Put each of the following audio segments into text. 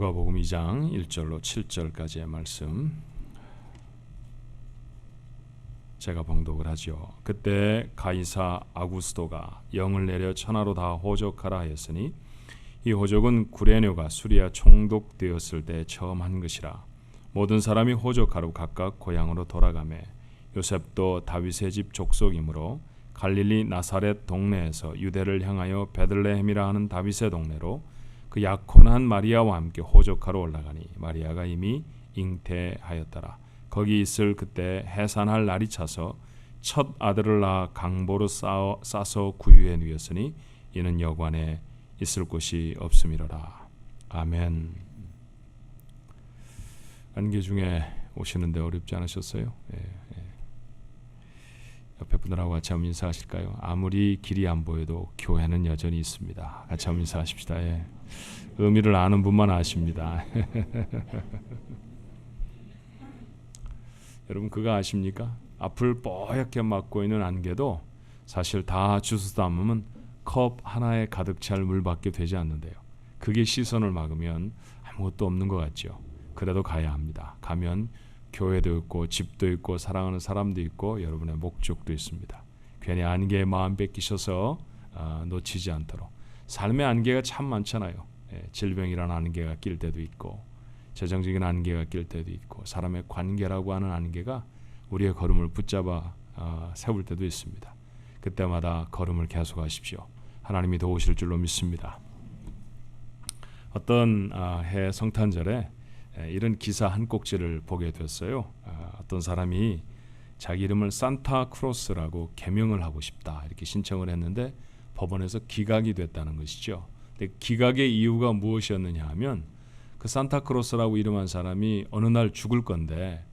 누가복음 2장 1절로 7절까지의 말씀 제가 봉독을 하죠. 그때 가이사 아구스도가 영을 내려 천하로 다 호적하라 하였으니 이 호적은 구레네가 수리아 총독되었을 때 처음 한 것이라. 모든 사람이 호적하러 각각 고향으로 돌아가매 요셉도 다윗의 집 족속이므로 갈릴리 나사렛 동네에서 유대를 향하여 베들레헴이라 하는 다윗의 동네로 그 약혼한 마리아와 함께 호적하러 올라가니 마리아가 이미 잉태하였더라. 거기 있을 그때 해산할 날이 차서 첫 아들을 낳아 강보로 싸서 구유에 누였으니 이는 여관에 있을 곳이 없음이로라. 아멘. 안개 중에 오시는데 어렵지 않으셨어요? 옆에 분들하고 같이 한번 인사하실까요? 아무리 길이 안 보여도 교회는 여전히 있습니다. 같이 한번 인사하십시다. 의미를 아는 분만 아십니다. 여러분 그거 아십니까? 앞을 뽀얗게 막고 있는 안개도 사실 다 주워 담으면 컵 하나에 가득 찰 물밖에 되지 않는데요. 그게 시선을 막으면 아무것도 없는 것 같죠. 그래도 가야 합니다. 가면 교회도 있고 집도 있고 사랑하는 사람도 있고 여러분의 목적도 있습니다. 괜히 안개에 마음 뺏기셔서 놓치지 않도록. 삶의 안개가 참 많잖아요. 질병이라는 안개가 낄 때도 있고 재정적인 안개가 낄 때도 있고 사람의 관계라고 하는 안개가 우리의 걸음을 붙잡아 세울 때도 있습니다. 그때마다 걸음을 계속하십시오. 하나님이 도우실 줄로 믿습니다. 어떤 해 성탄절에 이런 기사 한 꼭지를 보게 됐어요. 어떤 사람이 자기 이름을 산타크로스라고 개명을 하고 싶다 이렇게 신청을 했는데 법원에서 기각이 됐다는 것이죠. 근데 기각의 이유가 무엇이었느냐 하면 그 산타크로스라고 이름한 사람이 어느 날 죽을 건데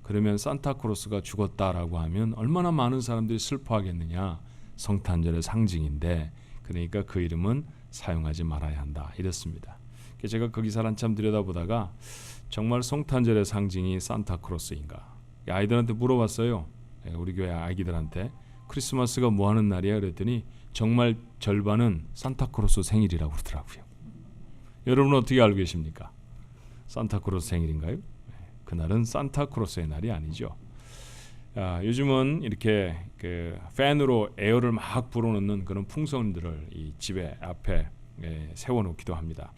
그러면 산타크로스가 죽었다라고 하면 얼마나 많은 사람들이 슬퍼하겠느냐. 성탄절의 상징인데 그러니까 그 이름은 사용하지 말아야 한다 이랬습니다. 제가 그 기사를 한참 들여다보다가 정말 성탄절의 상징이 산타크로스인가? 아이들한테 물어봤어요. 우리 교회 아기들한테 크리스마스가 뭐 하는 날이야? 그랬더니 정말 절반은 산타크로스 생일이라고 그러더라고요. 여러분은 어떻게 알고 계십니까? 산타크로스 생일인가요? 그날은 산타크로스의 날이 아니죠. 요즘은 이렇게 그 팬으로 에어를 막 불어넣는 그런 풍선들을 이 집에 앞에 세워놓기도 합니다.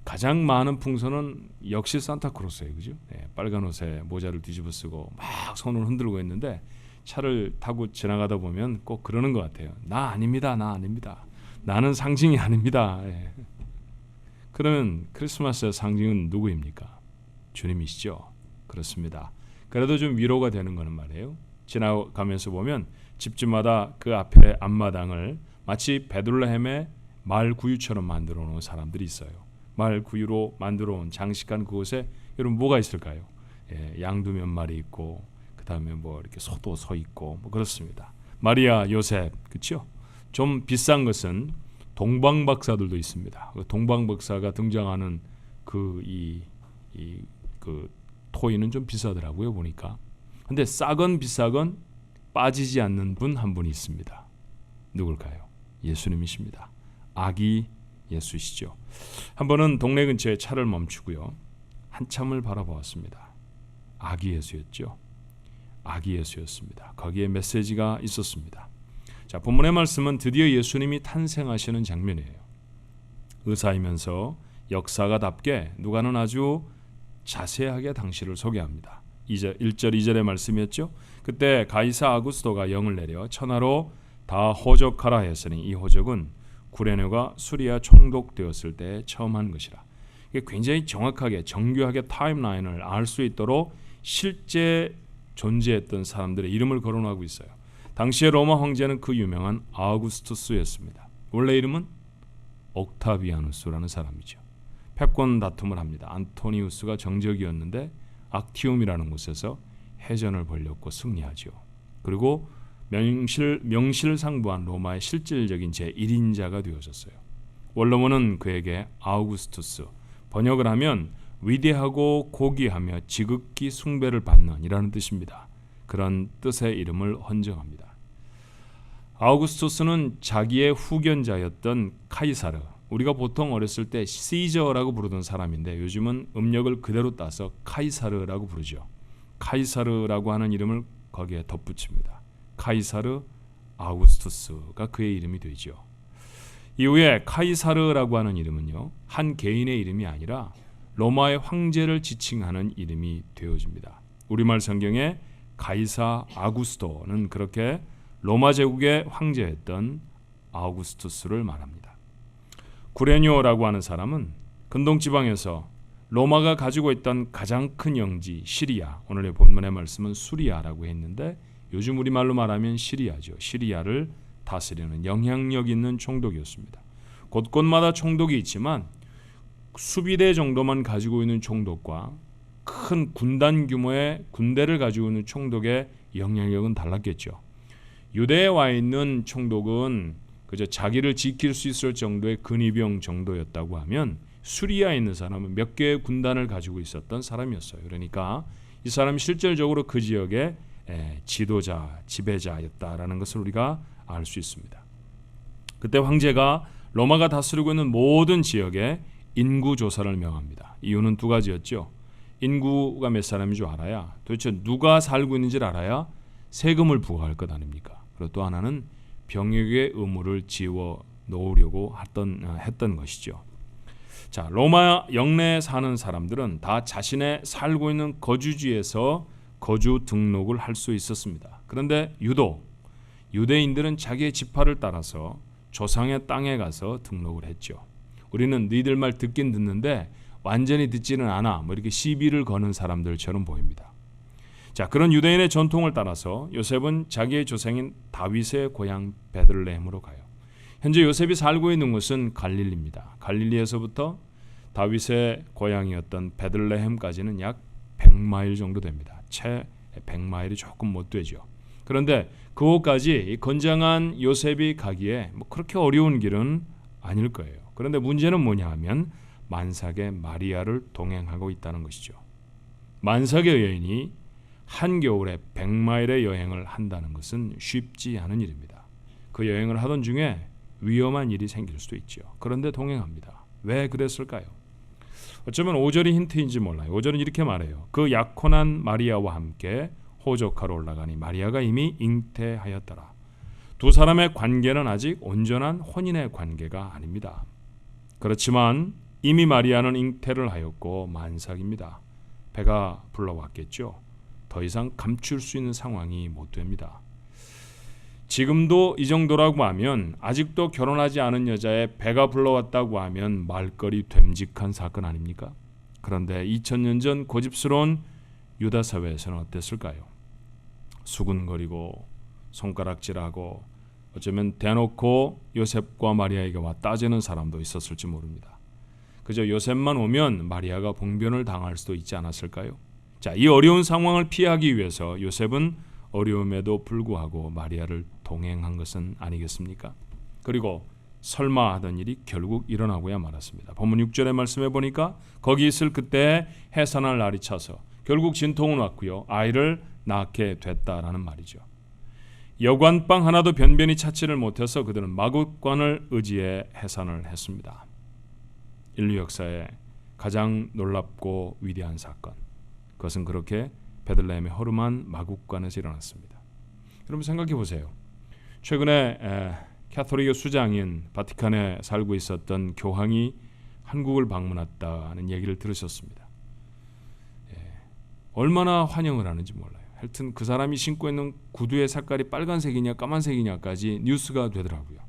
가장 많은 풍선은 역시 산타크로스예요, 그죠? 빨간 옷에 모자를 뒤집어 쓰고 막 손을 흔들고 있는데 차를 타고 지나가다 보면 꼭 그러는 것 같아요. 나 아닙니다, 나 아닙니다. 나는 상징이 아닙니다. 그러면 크리스마스의 상징은 누구입니까? 주님이시죠. 그렇습니다. 그래도 좀 위로가 되는 거는 말이에요. 지나가면서 보면 집집마다 그 앞에 앞마당을 마치 베들레헴의 말 구유처럼 만들어 놓은 사람들이 있어요. 말 구유로 만들어 온 장식한 그곳에 여러분 뭐가 있을까요? 양도 몇 마리 있고 그 다음에 뭐 이렇게 소도 서 있고 뭐 그렇습니다. 마리아, 요셉, 그렇죠? 좀 비싼 것은 동방박사들도 있습니다. 그 동방박사가 등장하는 그 토이는 좀 비싸더라고요 보니까. 근데 싸건 비싸건 빠지지 않는 분 한 분이 있습니다. 누굴까요? 예수님이십니다. 아기 예수시죠. 한 번은 동네 근처에 차를 멈추고요. 한참을 바라보았습니다. 아기 예수였죠. 아기 예수였습니다. 거기에 메시지가 있었습니다. 자, 본문의 말씀은 드디어 예수님이 탄생하시는 장면이에요. 의사이면서 역사가답게 누가는 아주 자세하게 당시를 소개합니다. 1절 2절의 말씀이었죠. 그때 가이사 아구스도가 영을 내려 천하로 다 호적하라 했으니 이 호적은 구레네가 수리아 총독되었을 때 처음 한 것이라. 이게 굉장히 정확하게 정교하게 타임라인을 알 수 있도록 실제 존재했던 사람들의 이름을 거론하고 있어요. 당시의 로마 황제는 그 유명한 아우구스투스였습니다. 원래 이름은 옥타비아누스라는 사람이죠. 패권 다툼을 합니다. 안토니우스가 정적이었는데 악티움이라는 곳에서 해전을 벌였고 승리하죠. 그리고 명실상부한 로마의 실질적인 제1인자가 되어졌어요. 원로문은 그에게 아우구스투스, 번역을 하면 위대하고 고귀하며 지극히 숭배를 받는 이라는 뜻입니다. 그런 뜻의 이름을 헌정합니다. 아우구스투스는 자기의 후견자였던 카이사르, 우리가 보통 어렸을 때 시저라고 부르던 사람인데 요즘은 음력을 그대로 따서 카이사르라고 부르죠. 카이사르라고 하는 이름을 거기에 덧붙입니다. 카이사르 아우구스투스가 그의 이름이 되죠. 이후에 카이사르라고 하는 이름은요, 한 개인의 이름이 아니라 로마의 황제를 지칭하는 이름이 되어집니다. 우리말 성경에 가이사 아구스토는 그렇게 로마 제국의 황제였던 아우구스투스를 말합니다. 구레뇨라고 하는 사람은 근동 지방에서 로마가 가지고 있던 가장 큰 영지 시리아, 오늘의 본문의 말씀은 수리아라고 했는데 요즘 우리말로 말하면 시리아죠. 시리아를 다스리는 영향력 있는 총독이었습니다. 곳곳마다 총독이 있지만 수비대 정도만 가지고 있는 총독과 큰 군단 규모의 군대를 가지고 있는 총독의 영향력은 달랐겠죠. 유대에 와 있는 총독은 그저 자기를 지킬 수 있을 정도의 근위병 정도였다고 하면 수리아에 있는 사람은 몇 개의 군단을 가지고 있었던 사람이었어요. 그러니까 이 사람이 실질적으로 그 지역의 지도자, 지배자였다라는 것을 우리가 알 수 있습니다. 그때 황제가 로마가 다스리고 있는 모든 지역에 인구 조사를 명합니다. 이유는 두 가지였죠. 인구가 몇 사람인 줄 알아야, 도대체 누가 살고 있는지를 알아야 세금을 부과할 것 아닙니까? 그리고 또 하나는 병역의 의무를 지워 놓으려고 했던 것이죠. 자, 로마 영내에 사는 사람들은 다 자신의 살고 있는 거주지에서 거주 등록을 할 수 있었습니다. 그런데 유독 유대인들은 자기의 지파를 따라서 조상의 땅에 가서 등록을 했죠. 우리는 너희들 말 듣긴 듣는데 완전히 듣지는 않아, 이렇게 시비를 거는 사람들처럼 보입니다. 자, 그런 유대인의 전통을 따라서 요셉은 자기의 조상인 다윗의 고향 베들레헴으로 가요. 현재 요셉이 살고 있는 곳은 갈릴리입니다. 갈릴리에서부터 다윗의 고향이었던 베들레헴까지는 약 100마일 정도 됩니다. 채 100마일이 조금 못 되죠. 그런데 그곳까지 건장한 요셉이 가기에 그렇게 어려운 길은 아닐 거예요. 그런데 문제는 뭐냐 하면 만삭의 마리아를 동행하고 있다는 것이죠. 만삭의 여인이 한겨울에 100마일의 여행을 한다는 것은 쉽지 않은 일입니다. 그 여행을 하던 중에 위험한 일이 생길 수도 있죠. 그런데 동행합니다. 왜 그랬을까요? 어쩌면 5절이 힌트인지 몰라요. 5절은 이렇게 말해요. 그 약혼한 마리아와 함께 호적하러 올라가니 마리아가 이미 잉태하였더라. 두 사람의 관계는 아직 온전한 혼인의 관계가 아닙니다. 그렇지만 이미 마리아는 잉태를 하였고 만삭입니다. 배가 불러왔겠죠. 더 이상 감출 수 있는 상황이 못 됩니다. 지금도 이 정도라고 하면, 아직도 결혼하지 않은 여자의 배가 불러왔다고 하면 말거리 됨직한 사건 아닙니까? 그런데 2000년 전 고집스러운 유다 사회에서는 어땠을까요? 수군거리고 손가락질하고 어쩌면 대놓고 요셉과 마리아에게 와 따지는 사람도 있었을지 모릅니다. 그저 요셉만 오면 마리아가 봉변을 당할 수도 있지 않았을까요? 자, 이 어려운 상황을 피하기 위해서 요셉은 어려움에도 불구하고 마리아를 동행한 것은 아니겠습니까? 그리고 설마 하던 일이 결국 일어나고야 말았습니다. 본문 6절의 말씀에 보니까 거기 있을 그때 해산할 날이 차서 결국 진통은 왔고요, 아이를 낳게 됐다라는 말이죠. 여관방 하나도 변변히 찾지를 못해서 그들은 마국간을 의지해 해산을 했습니다. 인류 역사의 가장 놀랍고 위대한 사건, 그것은 그렇게 베들레헴의 허름한 마국간에서 일어났습니다. 여러분 생각해 보세요. 최근에 캐톨릭의 수장인 바티칸에 살고 있었던 교황이 한국을 방문했다는 얘기를 들으셨습니다. 얼마나 환영을 하는지 몰라요. 하여튼 그 사람이 신고 있는 구두의 색깔이 빨간색이냐 까만색이냐까지 뉴스가 되더라고요.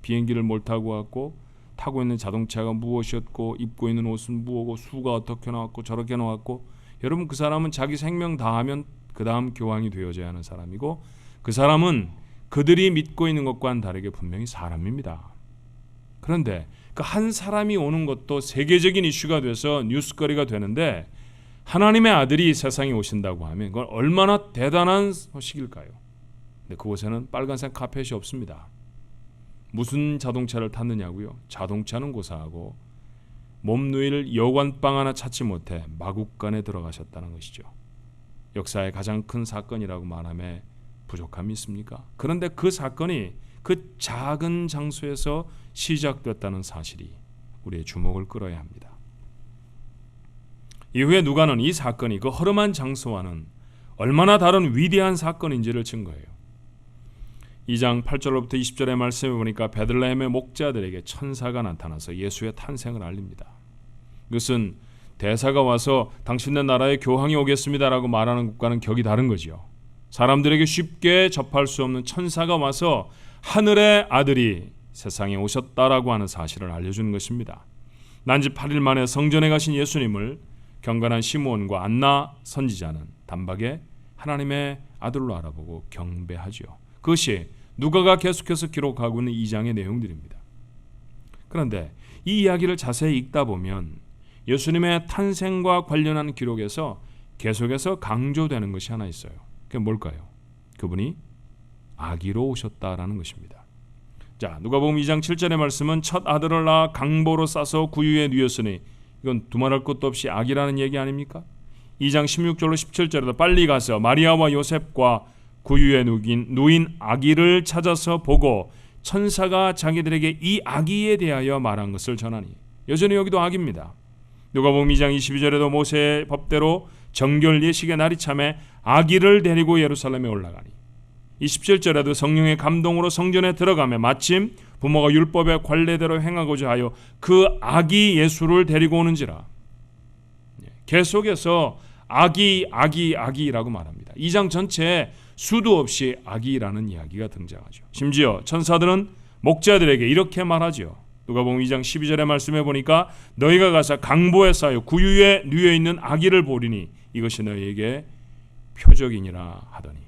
비행기를 못 타고 왔고, 타고 있는 자동차가 무엇이었고, 입고 있는 옷은 무엇고, 수가 어떻게 나왔고 저렇게 나왔고. 여러분, 그 사람은 자기 생명 다하면 그 다음 교황이 되어져야 하는 사람이고, 그 사람은 그들이 믿고 있는 것과는 다르게 분명히 사람입니다. 그런데 그 한 사람이 오는 것도 세계적인 이슈가 돼서 뉴스거리가 되는데, 하나님의 아들이 세상에 오신다고 하면 그건 얼마나 대단한 소식일까요? 근데 그곳에는 빨간색 카펫이 없습니다. 무슨 자동차를 탔느냐고요? 자동차는 고사하고 몸 누일 여관방 하나 찾지 못해 마국간에 들어가셨다는 것이죠. 역사의 가장 큰 사건이라고 말함에 부족함이 있습니까? 그런데 그 사건이 그 작은 장소에서 시작됐다는 사실이 우리의 주목을 끌어야 합니다. 이후에 누가는 이 사건이 그 허름한 장소와는 얼마나 다른 위대한 사건인지를 증거해요. 2장 8절로부터 20절의 말씀에 보니까 베들레헴의 목자들에게 천사가 나타나서 예수의 탄생을 알립니다. 이것은 대사가 와서 당신네 나라에 교황이 오겠습니다라고 말하는 것과는 격이 다른 거지요. 사람들에게 쉽게 접할 수 없는 천사가 와서 하늘의 아들이 세상에 오셨다라고 하는 사실을 알려주는 것입니다. 난지 8일 만에 성전에 가신 예수님을 경건한 시므온과 안나 선지자는 단박에 하나님의 아들로 알아보고 경배하지요. 그것이 누가가 계속해서 기록하고 있는 2장의 내용들입니다. 그런데 이 이야기를 자세히 읽다 보면 예수님의 탄생과 관련한 기록에서 계속해서 강조되는 것이 하나 있어요. 그게 뭘까요? 그분이 아기로 오셨다라는 것입니다. 자, 누가복음 2장 7절의 말씀은 첫 아들을 낳아 강보로 싸서 구유에 누였으니, 이건 두말할 것도 없이 아기라는 얘기 아닙니까? 2장 16절로 17절에도 빨리 가서 마리아와 요셉과 구유에 누인 아기를 찾아서 보고 천사가 자기들에게 이 아기에 대하여 말한 것을 전하니, 여전히 여기도 아기입니다. 누가복음 2장 22절에도 모세의 법대로 정결 예식의 날이 참에 아기를 데리고 예루살렘에 올라가니, 27절에도 성령의 감동으로 성전에 들어가며 마침 부모가 율법의 관례대로 행하고자 하여 그 아기 예수를 데리고 오는지라. 계속해서 아기라고 말합니다. 2장 전체에 수도 없이 아기라는 이야기가 등장하죠. 심지어 천사들은 목자들에게 이렇게 말하죠. 누가복음 2장 12절의 말씀에 보니까 너희가 가서 강보에 쌓여 구유에 누워 있는 아기를 보리니 이것이 너희에게 표적이니라 하더니,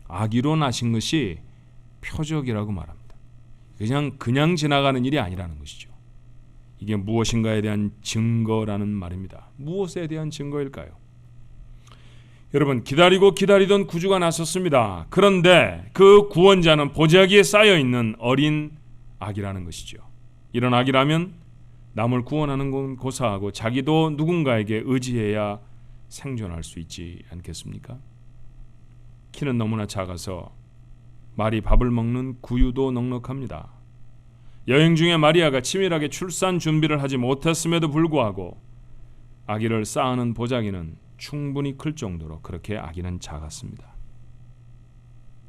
아기로 나신 것이 표적이라고 말합니다. 그냥 지나가는 일이 아니라는 것이죠. 이게 무엇인가에 대한 증거라는 말입니다. 무엇에 대한 증거일까요? 여러분, 기다리던 구주가 나섰습니다. 그런데 그 구원자는 보자기에 쌓여있는 어린 아기라는 것이죠. 이런 아기라면 남을 구원하는 건 고사하고 자기도 누군가에게 의지해야 생존할 수 있지 않겠습니까? 키는 너무나 작아서 말이 밥을 먹는 구유도 넉넉합니다. 여행 중에 마리아가 치밀하게 출산 준비를 하지 못했음에도 불구하고 아기를 쌓아놓은 보자기는 충분히 클 정도로 그렇게 아기는 작았습니다.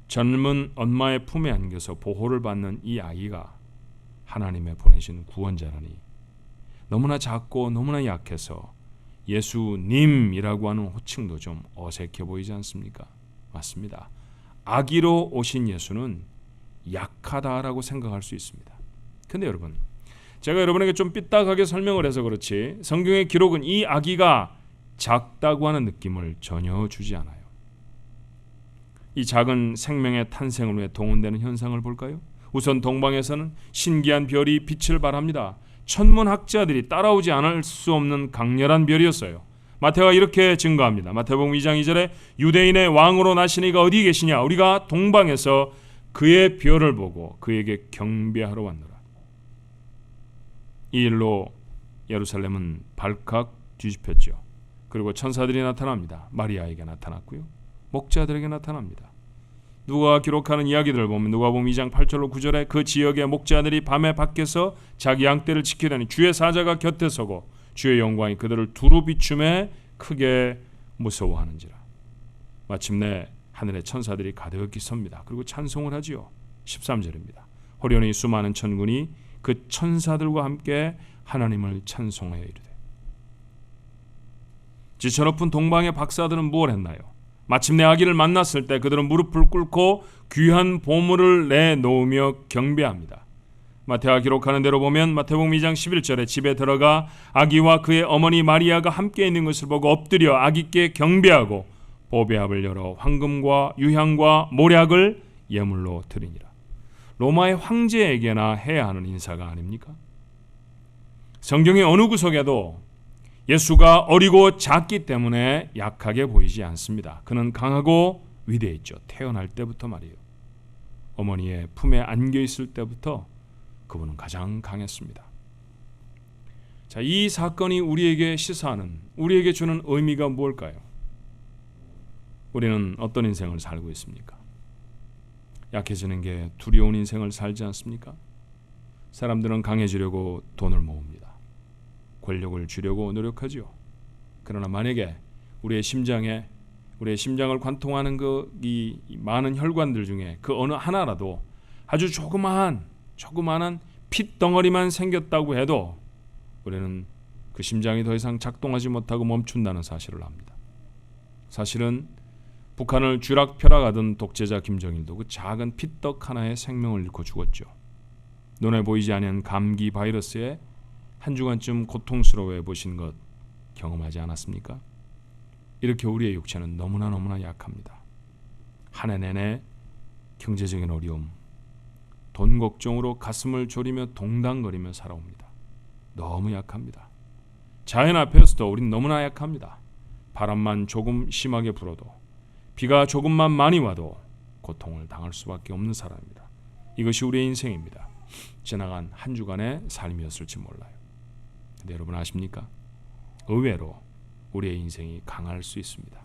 젊은 엄마의 품에 안겨서 보호를 받는 이 아기가 하나님의 보내신 구원자라니, 너무나 작고 너무나 약해서 예수님이라고 하는 호칭도 좀 어색해 보이지 않습니까? 맞습니다. 아기로 오신 예수는 약하다라고 생각할 수 있습니다. 근데 여러분, 제가 여러분에게 좀 삐딱하게 설명을 해서 그렇지 성경의 기록은 이 아기가 작다고 하는 느낌을 전혀 주지 않아요. 이 작은 생명의 탄생을 위해 동원되는 현상을 볼까요? 우선 동방에서는 신기한 별이 빛을 발합니다. 천문학자들이 따라오지 않을 수 없는 강렬한 별이었어요. 마태가 이렇게 증거합니다. 마태복음 2장 2절에 유대인의 왕으로 나신 이가 어디 계시냐? 우리가 동방에서 그의 별을 보고 그에게 경배하러 왔노라. 이 일로 예루살렘은 발칵 뒤집혔죠. 그리고 천사들이 나타납니다. 마리아에게 나타났고요, 목자들에게 나타납니다. 누가가 기록하는 이야기들을 보면 누가복음 2장 8절로 9절에 그 지역의 목자들이 밤에 밖에서 자기 양떼를 지키다니 주의 사자가 곁에 서고 주의 영광이 그들을 두루 비춤에 크게 무서워하는지라. 마침내 하늘의 천사들이 가득히 섭니다. 그리고 찬송을 하지요. 13절입니다. 호련히 수많은 천군이 그 천사들과 함께 하나님을 찬송하여 이르되. 지쳐 높은 동방의 박사들은 무엇을 했나요? 마침내 아기를 만났을 때 그들은 무릎을 꿇고 귀한 보물을 내놓으며 경배합니다. 마태가 기록하는 대로 보면 마태복음 2장 11절에 집에 들어가 아기와 그의 어머니 마리아가 함께 있는 것을 보고 엎드려 아기께 경배하고 보배합을 열어 황금과 유향과 모략을 예물로 드리니라. 로마의 황제에게나 해야 하는 인사가 아닙니까? 성경의 어느 구석에도 예수가 어리고 작기 때문에 약하게 보이지 않습니다. 그는 강하고 위대했죠. 태어날 때부터 말이에요. 어머니의 품에 안겨 있을 때부터 그분은 가장 강했습니다. 자, 이 사건이 우리에게 시사하는, 우리에게 주는 의미가 무엇일까요? 우리는 어떤 인생을 살고 있습니까? 약해지는 게 두려운 인생을 살지 않습니까? 사람들은 강해지려고 돈을 모읍니다. 권력을 주려고 노력하지요. 그러나 만약에 우리의 심장을 관통하는 이 많은 혈관들 중에 그 어느 하나라도 아주 조그마한 핏덩어리만 생겼다고 해도 우리는 그 심장이 더 이상 작동하지 못하고 멈춘다는 사실을 압니다. 사실은 북한을 쥐락펴락하던 독재자 김정일도 그 작은 핏떡 하나에 생명을 잃고 죽었죠. 눈에 보이지 않는 감기 바이러스에 한 주간쯤 고통스러워해 보신 것 경험하지 않았습니까? 이렇게 우리의 육체는 너무나 약합니다. 한 해 내내 경제적인 어려움, 돈 걱정으로 가슴을 졸이며 동당거리며 살아옵니다. 너무 약합니다. 자연 앞에서도 우린 너무나 약합니다. 바람만 조금 심하게 불어도, 비가 조금만 많이 와도 고통을 당할 수밖에 없는 사람입니다. 이것이 우리의 인생입니다. 지나간 한 주간의 삶이었을지 몰라요. 근데 여러분 아십니까? 의외로 우리의 인생이 강할 수 있습니다.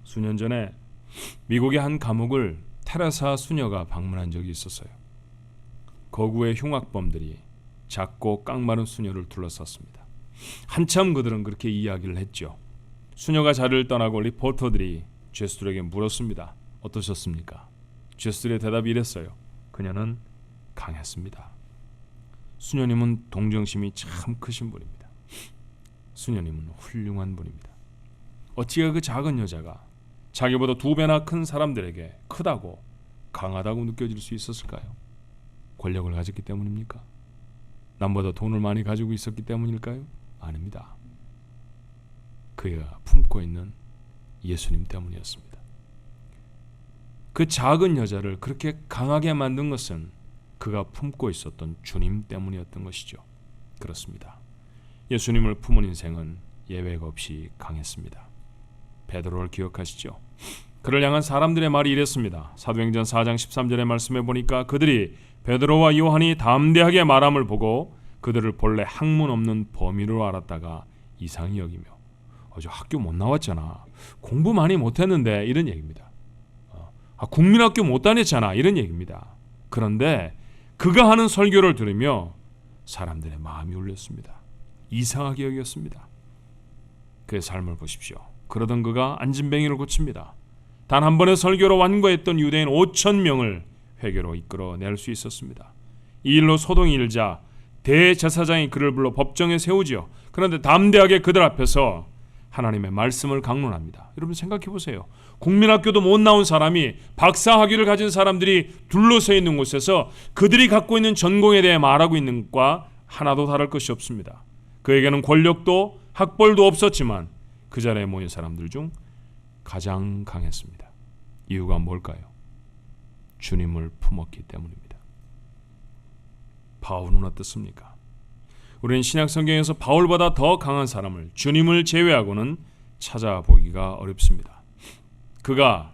수년 전에 미국의 한 감옥을 테레사 수녀가 방문한 적이 있었어요. 거구의 흉악범들이 작고 깡마른 수녀를 둘러쌌습니다. 한참 그들은 그렇게 이야기를 했죠. 수녀가 자리를 떠나고 리포터들이 죄수들에게 물었습니다. 어떠셨습니까? 죄수들의 대답이 이랬어요. 그녀는 강했습니다. 수녀님은 동정심이 참 크신 분입니다. 수녀님은 훌륭한 분입니다. 어찌게 그 작은 여자가 자기보다 2배나 큰 사람들에게 크다고 강하다고 느껴질 수 있었을까요? 권력을 가졌기 때문입니까? 남보다 돈을 많이 가지고 있었기 때문일까요? 아닙니다. 그가 품고 있는 예수님 때문이었습니다. 그 작은 여자를 그렇게 강하게 만든 것은 그가 품고 있었던 주님 때문이었던 것이죠. 그렇습니다. 예수님을 품은 인생은 예외가 없이 강했습니다. 베드로를 기억하시죠? 그를 향한 사람들의 말이 이랬습니다. 사도행전 4장 13절의 말씀에 보니까 그들이 베드로와 요한이 담대하게 말함을 보고 그들을 본래 학문 없는 범인으로 알았다가 이상히 여기며 저 학교 못 나왔잖아. 공부 많이 못했는데 이런 얘기입니다. 국민학교 못 다녔잖아 이런 얘기입니다. 그런데 그가 하는 설교를 들으며 사람들의 마음이 울렸습니다. 이상하게 여겼습니다. 그의 삶을 보십시오. 그러던 그가 안진뱅이를 고칩니다. 단 한 번의 설교로 완고했던 유대인 5,000명을 회개로 이끌어낼 수 있었습니다. 이 일로 소동이 일자 대제사장이 그를 불러 법정에 세우지요. 그런데 담대하게 그들 앞에서 하나님의 말씀을 강론합니다. 여러분 생각해 보세요. 국민학교도 못 나온 사람이 박사학위를 가진 사람들이 둘러서 있는 곳에서 그들이 갖고 있는 전공에 대해 말하고 있는 것과 하나도 다를 것이 없습니다. 그에게는 권력도 학벌도 없었지만 그 자리에 모인 사람들 중 가장 강했습니다. 이유가 뭘까요? 주님을 품었기 때문입니다. 바울은 어떻습니까? 우리는 신약 성경에서 바울보다 더 강한 사람을 주님을 제외하고는 찾아보기가 어렵습니다. 그가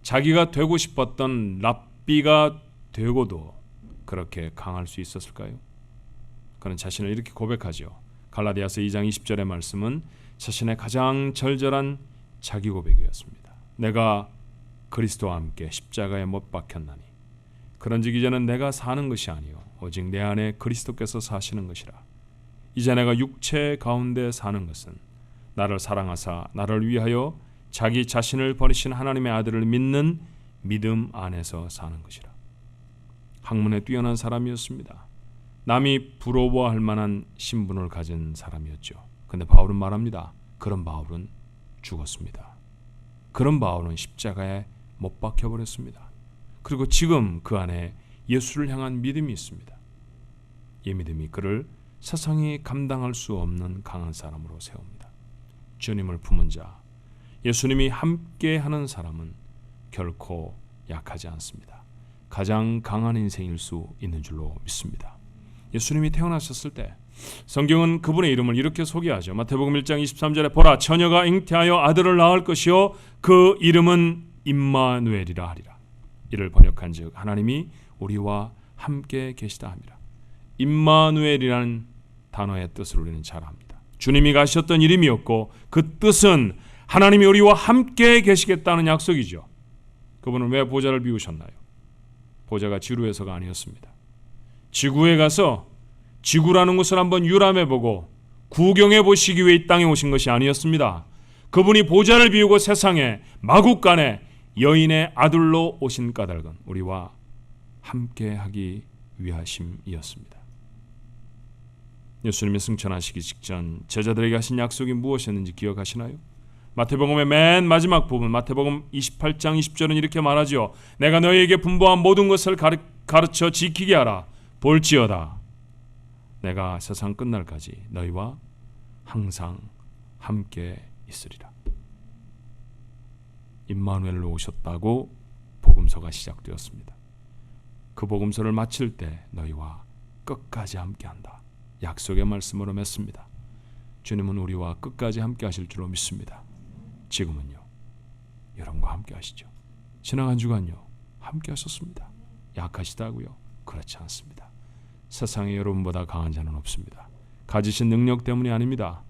자기가 되고 싶었던 랍비가 되고도 그렇게 강할 수 있었을까요? 그는 자신을 이렇게 고백하죠. 갈라디아서 2장 20절의 말씀은 자신의 가장 절절한 자기 고백이었습니다. 내가 그리스도와 함께 십자가에 못 박혔나니 그런즉 이제는 내가 사는 것이 아니요 오직 내 안에 그리스도께서 사시는 것이라. 이제 내가 육체 가운데 사는 것은 나를 사랑하사 나를 위하여 자기 자신을 버리신 하나님의 아들을 믿는 믿음 안에서 사는 것이라. 학문에 뛰어난 사람이었습니다. 남이 부러워할 만한 신분을 가진 사람이었죠. 근데 바울은 말합니다. 그런 바울은 죽었습니다. 그런 바울은 십자가에 못 박혀버렸습니다. 그리고 지금 그 안에 예수를 향한 믿음이 있습니다. 이 믿음이 그를 세상이 감당할 수 없는 강한 사람으로 세웁니다. 주님을 품은 자, 예수님이 함께하는 사람은 결코 약하지 않습니다. 가장 강한 인생일 수 있는 줄로 믿습니다. 예수님이 태어나셨을 때 성경은 그분의 이름을 이렇게 소개하죠. 마태복음 1장 23절에 보라 처녀가 잉태하여 아들을 낳을 것이요 그 이름은 임마누엘이라 하리라. 이를 번역한즉 하나님이 우리와 함께 계시다 함이라. 임마누엘이라는 단어의 뜻을 우리는 잘 압니다. 주님이 가셨던 이름이었고 그 뜻은 하나님이 우리와 함께 계시겠다는 약속이죠. 그분은 왜 보좌를 비우셨나요? 보좌가 지루해서가 아니었습니다. 지구에 가서 지구라는 것을 한번 유람해보고 구경해 보시기 위해 이 땅에 오신 것이 아니었습니다. 그분이 보좌를 비우고 세상에 마국간에 여인의 아들로 오신 까닭은 우리와 함께하기 위하심이었습니다. 예수님이 승천하시기 직전 제자들에게 하신 약속이 무엇이었는지 기억하시나요? 마태복음의 맨 마지막 부분, 마태복음 28장 20절은 이렇게 말하죠. 내가 너희에게 분부한 모든 것을 가르쳐 지키게 하라. 볼지어다 내가 세상 끝날까지 너희와 항상 함께 있으리라. 임마누엘로 오셨다고 복음서가 시작되었습니다. 그 복음서를 마칠 때 너희와 끝까지 함께한다. 약속의 말씀으로 맺습니다. 주님은 우리와 끝까지 함께 하실 줄로 믿습니다. 지금은요, 여러분과 함께 하시죠. 지나간 주간요, 함께 하셨습니다. 약하시다고요? 그렇지 않습니다. 세상에 여러분보다 강한 자는 없습니다. 가지신 능력 때문이 아닙니다.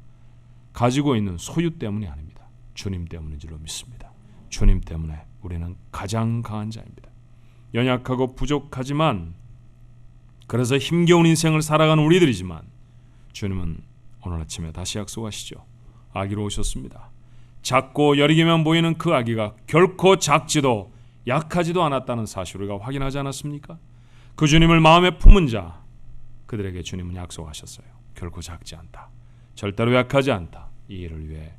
가지고 있는 소유 때문이 아닙니다. 주님 때문인 줄로 믿습니다. 주님 때문에 우리는 가장 강한 자입니다. 연약하고 부족하지만 그래서 힘겨운 인생을 살아가는 우리들이지만 주님은 오늘 아침에 다시 약속하시죠. 아기로 오셨습니다. 작고 여리게만 보이는 그 아기가 결코 작지도 약하지도 않았다는 사실을 우리가 확인하지 않았습니까? 그 주님을 마음에 품은 자, 그들에게 주님은 약속하셨어요. 결코 작지 않다. 절대로 약하지 않다. 이 일을 위해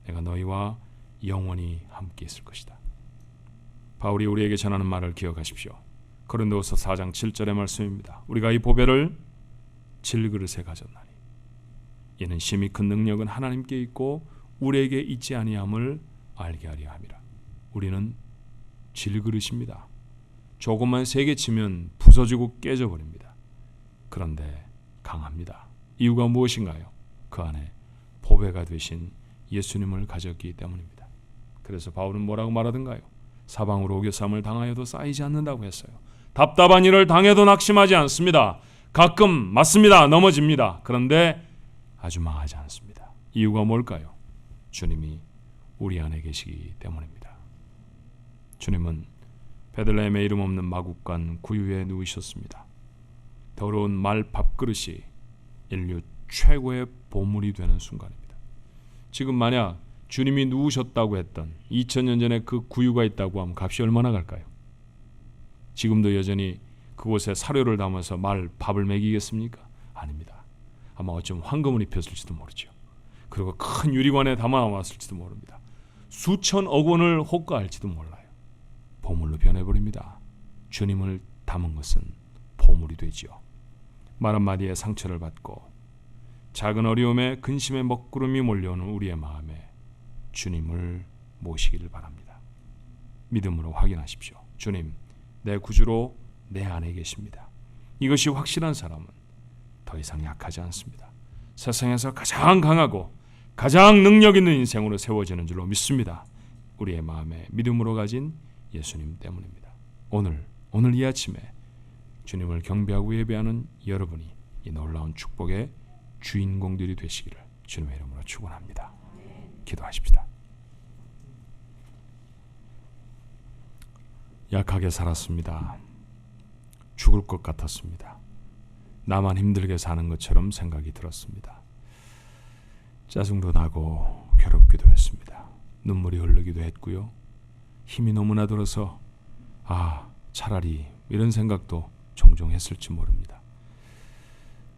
내가 너희와 영원히 함께 있을 것이다. 바울이 우리에게 전하는 말을 기억하십시오. 고린도후서 4장 7절의 말씀입니다. 우리가 이 보배를 질그릇에 가졌나니 이는 심히 큰 능력은 하나님께 있고 우리에게 있지 아니함을 알게 하려 함이라. 우리는 질그릇입니다. 조금만 세게 치면 부서지고 깨져버립니다. 그런데 강합니다. 이유가 무엇인가요? 그 안에 보배가 되신 예수님을 가졌기 때문입니다. 그래서 바울은 뭐라고 말하던가요? 사방으로 오겨쌈을 당하여도 쌓이지 않는다고 했어요. 답답한 일을 당해도 낙심하지 않습니다. 가끔 맞습니다. 넘어집니다. 그런데 아주 망하지 않습니다. 이유가 뭘까요? 주님이 우리 안에 계시기 때문입니다. 주님은 베들레헴에 이름 없는 마국간 구유에 누우셨습니다. 더러운 말 밥그릇이 인류 최고의 보물이 되는 순간입니다. 지금 만약 주님이 누우셨다고 했던 2000년 전에 그 구유가 있다고 하면 값이 얼마나 갈까요? 지금도 여전히 그곳에 사료를 담아서 말 밥을 먹이겠습니까? 아닙니다. 아마 어쩜 황금을 입혔을지도 모르죠. 그리고 큰 유리관에 담아왔을지도 모릅니다. 수천억 원을 호가할지도 몰라요. 보물로 변해버립니다. 주님을 담은 것은 보물이 되지요. 말 한마디에 상처를 받고 작은 어려움에 근심의 먹구름이 몰려오는 우리의 마음에 주님을 모시기를 바랍니다. 믿음으로 확인하십시오. 주님, 내 구주로 내 안에 계십니다. 이것이 확실한 사람은 더 이상 약하지 않습니다. 세상에서 가장 강하고 가장 능력 있는 인생으로 세워지는 줄로 믿습니다. 우리의 마음에 믿음으로 가진 예수님 때문입니다. 오늘 이 아침에 주님을 경배하고 예배하는 여러분이 이 놀라운 축복의 주인공들이 되시기를 주님의 이름으로 축원합니다. 기도하십시다. 약하게 살았습니다. 죽을 것 같았습니다. 나만 힘들게 사는 것처럼 생각이 들었습니다. 짜증도 나고 괴롭기도 했습니다. 눈물이 흐르기도 했고요. 힘이 너무나 들어서 차라리 이런 생각도 종종 했을지 모릅니다.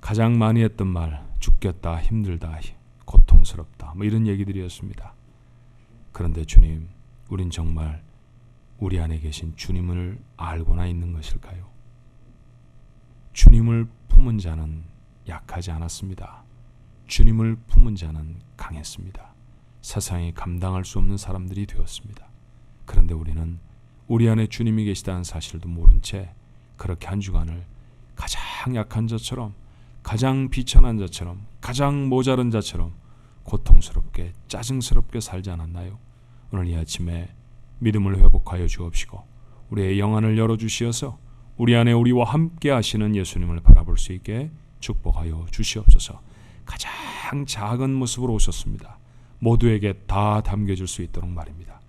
가장 많이 했던 말, 죽겠다, 힘들다, 고통스럽다, 이런 얘기들이었습니다. 그런데 주님, 우린 정말 우리 안에 계신 주님을 알고나 있는 것일까요? 주님을 품은 자는 약하지 않았습니다. 주님을 품은 자는 강했습니다. 세상에 감당할 수 없는 사람들이 되었습니다. 그런데 우리는 우리 안에 주님이 계시다는 사실도 모른 채 그렇게 한 주간을 가장 약한 자처럼, 가장 비천한 자처럼, 가장 모자른 자처럼 고통스럽게 짜증스럽게 살지 않았나요? 오늘 이 아침에 믿음을 회복하여 주옵시고 우리의 영안을 열어주시어서 우리 안에 우리와 함께 하시는 예수님을 바라볼 수 있게 축복하여 주시옵소서. 가장 작은 모습으로 오셨습니다. 모두에게 다 담겨질 수 있도록 말입니다.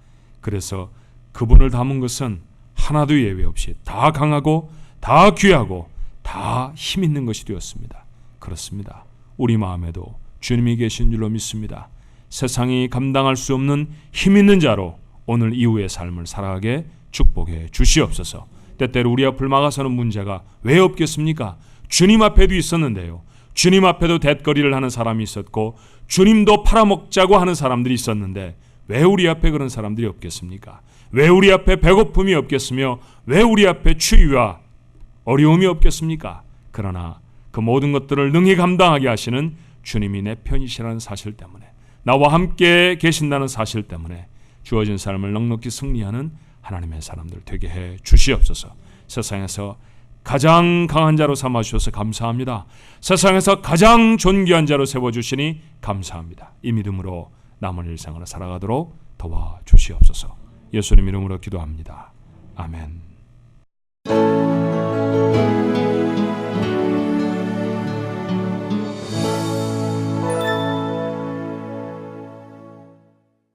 그래서 그분을 담은 것은 하나도 예외 없이 다 강하고 다 귀하고 다 힘 있는 것이 되었습니다. 그렇습니다. 우리 마음에도 주님이 계신 줄로 믿습니다. 세상이 감당할 수 없는 힘 있는 자로 오늘 이후의 삶을 살아가게 축복해 주시옵소서. 때때로 우리 앞을 막아서는 문제가 왜 없겠습니까? 주님 앞에도 있었는데요. 주님 앞에도 뎃거리를 하는 사람이 있었고 주님도 팔아먹자고 하는 사람들이 있었는데 왜 우리 앞에 그런 사람들이 없겠습니까? 왜 우리 앞에 배고픔이 없겠으며 왜 우리 앞에 추위와 어려움이 없겠습니까? 그러나 그 모든 것들을 능히 감당하게 하시는 주님이 내 편이시라는 사실 때문에, 나와 함께 계신다는 사실 때문에 주어진 삶을 넉넉히 승리하는 하나님의 사람들 되게 해 주시옵소서. 세상에서 가장 강한 자로 삼아주셔서 감사합니다. 세상에서 가장 존귀한 자로 세워주시니 감사합니다. 이 믿음으로 남은 일생을 살아가도록 도와주시옵소서. 예수님 이름으로 기도합니다. 아멘.